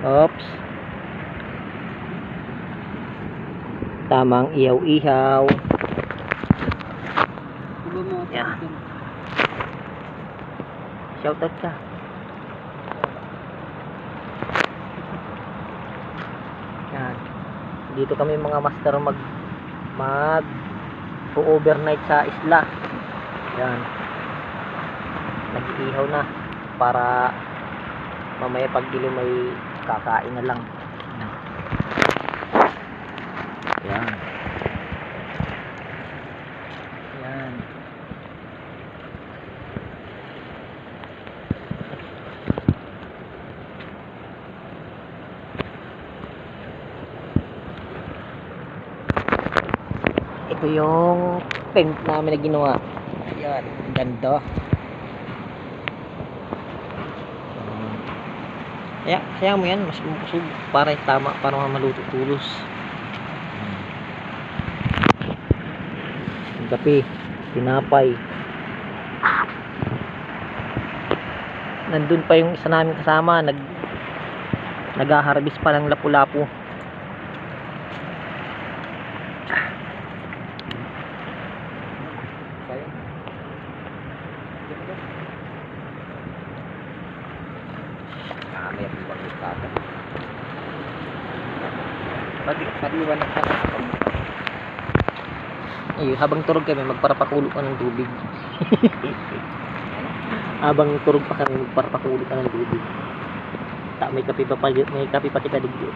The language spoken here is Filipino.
Oops. Tamang ihaw-ihaw. Yan. Shoutout ka. Yan. Dito kami mga master mag overnight sa isla. Yan. Nag-ihaw na para mamaya pag dilim may kakain na lang. Yan. Yan. Ito yung tent namin na ginawa. Ayan, ganda. Kaya mo yan, mas busog para tama, para maluto tulos. Kape, tinapay. Nandun pa yung isa namin kasama, nag-harvest pa ng lapu-lapu. May pang istada. Pag-iwan na siya. Habang turog kami, magparapakulo ka ng tubig. Habang turog pa kami, magparapakulo ka ng tubig. May kape pa kita digyo.